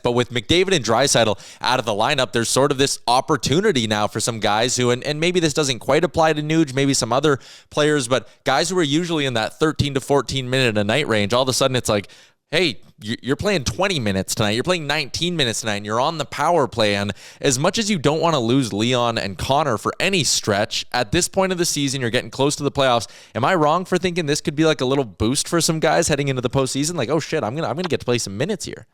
But with McDavid and Draisaitl out of the lineup, there's sort of this opportunity now for some guys who, and maybe this doesn't quite apply to Nuge, maybe some other players, but guys who are usually in that 13 to 14 minute a night range, all of a sudden it's like, hey, you're playing 20 minutes tonight. You're playing 19 minutes tonight, and you're on the power play. And as much as you don't want to lose Leon and Connor for any stretch, at this point of the season, you're getting close to the playoffs. Am I wrong for thinking this could be like a little boost for some guys heading into the postseason? Like, oh shit, I'm gonna get to play some minutes here.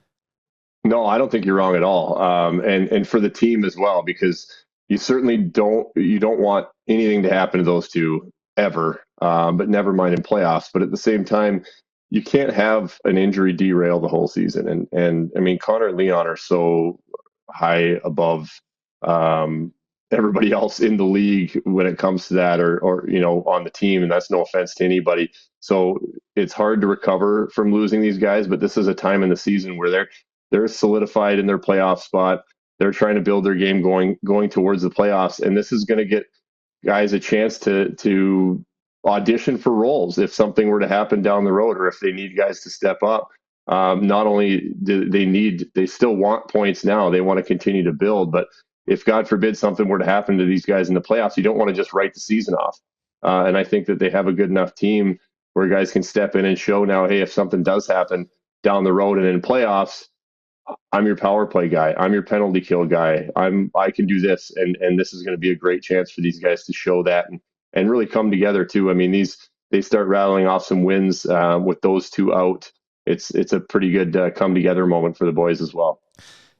No, I don't think you're wrong at all. And for the team as well, because you certainly don't want anything to happen to those two ever. But never mind in playoffs. But at the same time, you can't have an injury derail the whole season. And I mean, Connor and Leon are so high above everybody else in the league when it comes to that, or on the team. And that's no offense to anybody. So it's hard to recover from losing these guys. But this is a time in the season where they're solidified in their playoff spot. They're trying to build their game going towards the playoffs. And this is going to get guys a chance to audition for roles if something were to happen down the road, or if they need guys to step up. Not only do they still want points now, they want to continue to build, but if God forbid something were to happen to these guys in the playoffs, you don't want to just write the season off. And I think that they have a good enough team where guys can step in and show now, hey, if something does happen down the road and in playoffs, I'm your power play guy. I'm your penalty kill guy. I can do this. And this is going to be a great chance for these guys to show that and really come together too. I mean, they start rattling off some wins with those two out. It's a pretty good come together moment for the boys as well.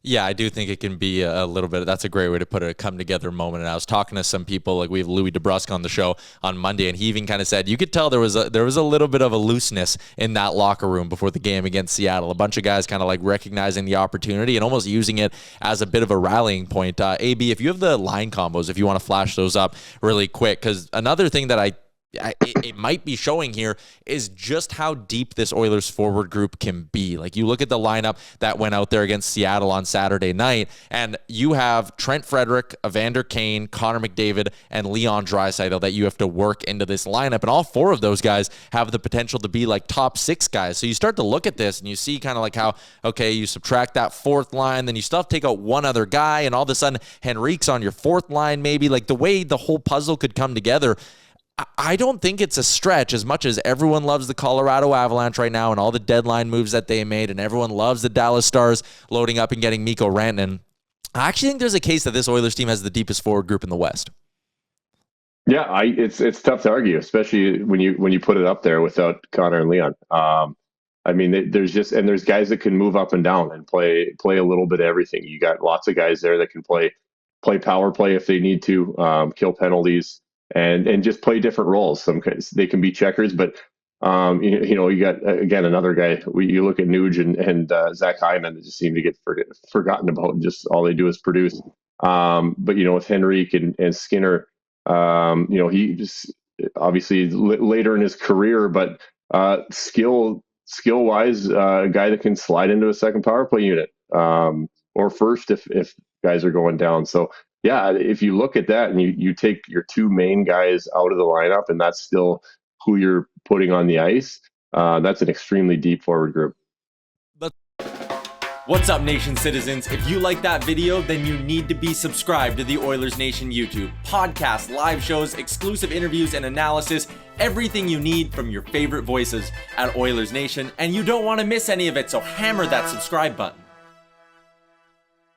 Yeah, I do think it can be a little bit. That's a great way to put it, a come together moment. And I was talking to some people, like we have Louis DeBrusque on the show on Monday, and he even kind of said you could tell there was a little bit of a looseness in that locker room before the game against Seattle. A bunch of guys kind of like recognizing the opportunity and almost using it as a bit of a rallying point. AB, if you have the line combos, if you want to flash those up really quick, because another thing that it might be showing here is just how deep this Oilers forward group can be. Like you look at the lineup that went out there against Seattle on Saturday night, and you have Trent Frederic, Evander Kane, Connor McDavid, and Leon Draisaitl that you have to work into this lineup. And all four of those guys have the potential to be like top six guys. So you start to look at this and you see kind of like how, okay, you subtract that fourth line, then you still have to take out one other guy, and all of a sudden Henrique's on your fourth line maybe. Like the way the whole puzzle could come together, I don't think it's a stretch. As much as everyone loves the Colorado Avalanche right now and all the deadline moves that they made, and everyone loves the Dallas Stars loading up and getting Mikko Rantanen, I actually think there's a case that this Oilers team has the deepest forward group in the West. Yeah, it's tough to argue, especially when you put it up there without Connor and Leon. I mean, there's guys that can move up and down and play a little bit of everything. You got lots of guys there that can play power play if they need to, kill penalties. And just play different roles. They can be checkers, but you got again another guy. You look at Nugent and Zach Hyman that just seem to get forgotten about. And just all they do is produce. But with Henrique and Skinner, he just obviously later in his career, but skill wise, a guy that can slide into a second power play unit or first if guys are going down. So. Yeah, if you look at that and you take your two main guys out of the lineup and that's still who you're putting on the ice, that's an extremely deep forward group. What's up, Nation citizens? If you like that video, then you need to be subscribed to the Oilers Nation YouTube. Podcasts, live shows, exclusive interviews, and analysis. Everything you need from your favorite voices at Oilers Nation. And you don't want to miss any of it, so hammer that subscribe button.